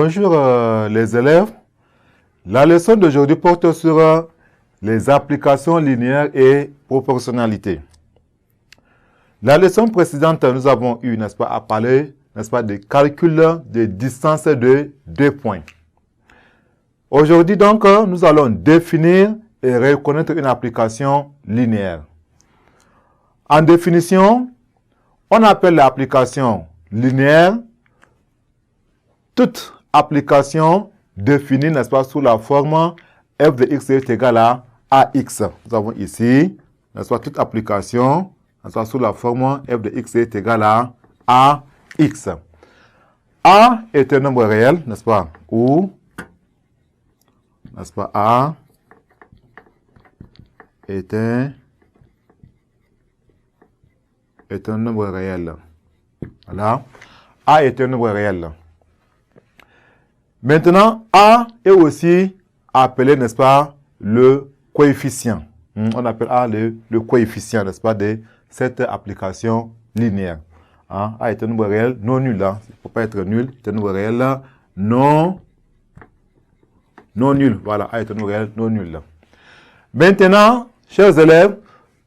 Bonjour les élèves. La leçon d'aujourd'hui porte sur les applications linéaires et proportionnalité. La leçon précédente, nous avons eu, n'est-ce pas, à parler, n'est-ce pas, des calculs de distance de 2 points. Aujourd'hui, donc, nous allons définir et reconnaître une application linéaire. En définition, on appelle l'application linéaire toute application définie, n'est-ce pas, sous la forme f de x est égal à ax. Nous avons ici, n'est-ce pas, toute application, n'est-ce pas, sous la forme f de x est égal à ax. A est un nombre réel, n'est-ce pas, ou, n'est-ce pas, A est un nombre réel. Voilà. A est un nombre réel. Maintenant, A est aussi appelé, n'est-ce pas, le coefficient. On appelle A le coefficient, n'est-ce pas, de cette application linéaire. A est un nombre réel non nul. Il ne faut pas être nul. C'est un nombre réel non nul. Voilà, A est un nombre réel non nul. Maintenant, chers élèves,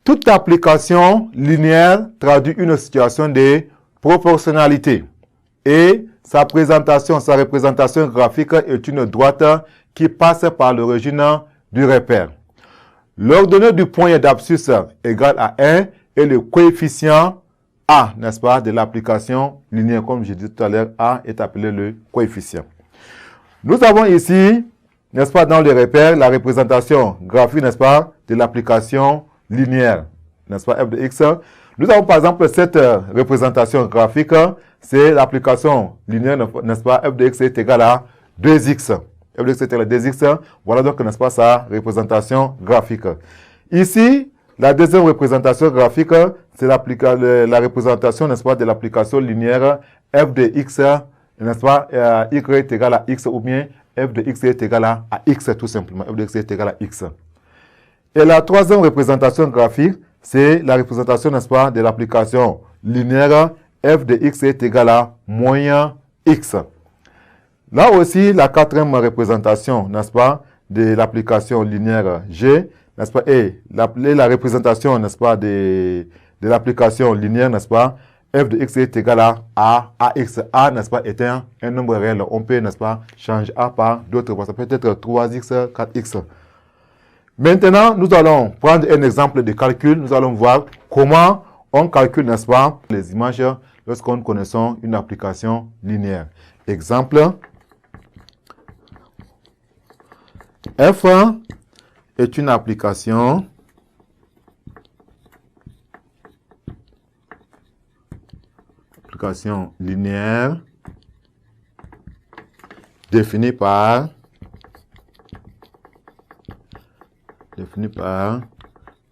toute application linéaire traduit une situation de proportionnalité. Et sa représentation graphique est une droite qui passe par l'origine du repère. L'ordonnée du point d'abscisse égale à 1 et le coefficient A, n'est-ce pas, de l'application linéaire. Comme je disais tout à l'heure, A est appelé le coefficient. Nous avons ici, n'est-ce pas, dans le repère, la représentation graphique, n'est-ce pas, de l'application linéaire, n'est-ce pas, f de x. Nous avons par exemple cette représentation graphique, c'est l'application linéaire, n'est-ce pas, f de x est égal à 2x. F de x est égal à 2x. Voilà donc, n'est-ce pas, sa représentation graphique. Ici, la deuxième représentation graphique, c'est la représentation, n'est-ce pas, de l'application linéaire f de x, n'est-ce pas, y est égal à x, ou bien f de x est égal à x, tout simplement. F de x est égal à x. Et la troisième représentation graphique, c'est la représentation, n'est-ce pas, de l'application linéaire f de x est égal à moins x. Là aussi, la quatrième représentation, n'est-ce pas, de l'application linéaire g, n'est-ce pas, et la représentation, n'est-ce pas, de l'application linéaire, n'est-ce pas, f de x est égal à ax. A, n'est-ce pas, est un nombre réel. On peut, n'est-ce pas, changer a par d'autres. Ça peut être 3x, 4x. Maintenant, nous allons prendre un exemple de calcul. Nous allons voir comment on calcule, n'est-ce pas, les images lorsqu'on connaissons une application linéaire. Exemple, f est une application linéaire définie par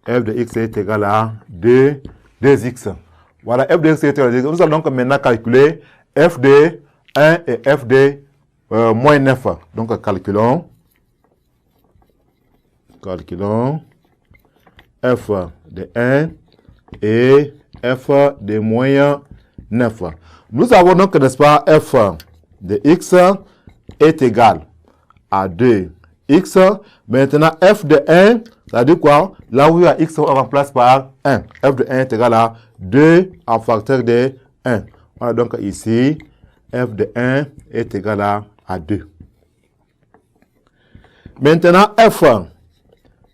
f de x est égal à 2x. Voilà, f de x est égal à 2x. Nous allons donc maintenant calculer f de 1 et f de moins 9. Donc calculons f de 1 et f de moins 9. Nous avons donc, n'est-ce pas, f de x est égal à 2x. Maintenant, f de 1, ça veut dire quoi? Là où il y a x, on remplace par 1. F de 1 est égal à 2 en facteur de 1. Voilà donc ici, f de 1 est égal à 2. Maintenant, f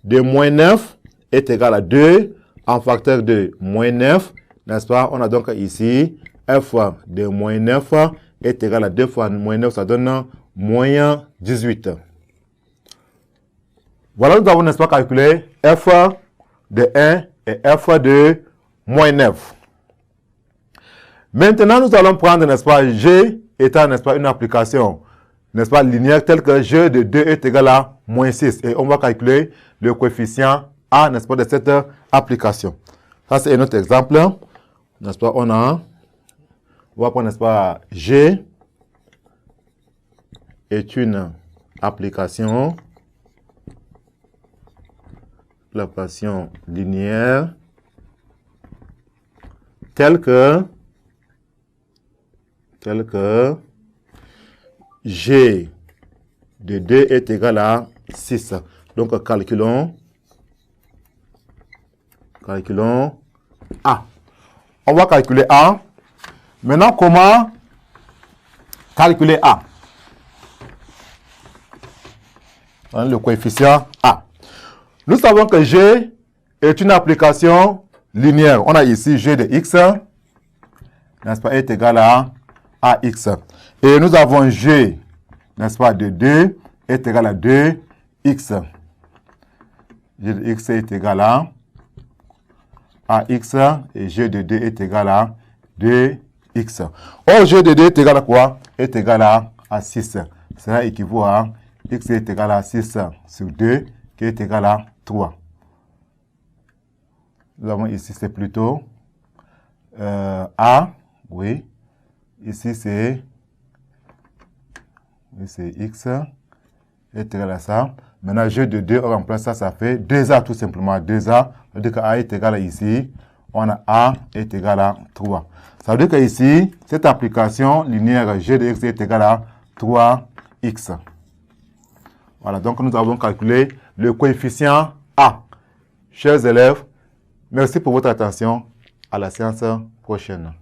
de moins 9 est égal à 2 en facteur de moins 9. N'est-ce pas? On a donc ici f de moins 9 est égal à 2 fois moins 9, ça donne moins 18. Voilà, nous avons, n'est-ce pas, calculé f de 1 et f de moins 9. Maintenant, nous allons prendre, n'est-ce pas, g étant, n'est-ce pas, une application, n'est-ce pas, linéaire telle que g de 2 est égal à moins 6. Et on va calculer le coefficient a, n'est-ce pas, de cette application. Ça, c'est un autre exemple. N'est-ce pas, on va prendre, n'est-ce pas, g est une application linéaire telle que G de 2 est égal à 6. Donc, calculons A. On va calculer A. Maintenant, comment calculer A? Le coefficient A. Nous savons que G est une application linéaire. On a ici G de X, n'est-ce pas, est égal à AX. Et nous avons G, n'est-ce pas, de 2 est égal à 2X. G de X est égal à AX et G de 2 est égal à 2X. Or, G de 2 est égal à quoi? Est égal à 6. Cela équivaut à X est égal à 6 sur 2 qui est égal à 3. Nous avons ici, c'est plutôt A, oui. Ici, c'est X est égal à ça. Maintenant, G de 2, on remplace ça, ça fait 2A tout simplement. 2A, ça veut dire que A est égal à ici. On a A est égal à 3. Ça veut dire que ici, cette application linéaire G de X est égal à 3X. Voilà, donc nous avons calculé le coefficient A. Chers élèves, merci pour votre attention. À la séance prochaine.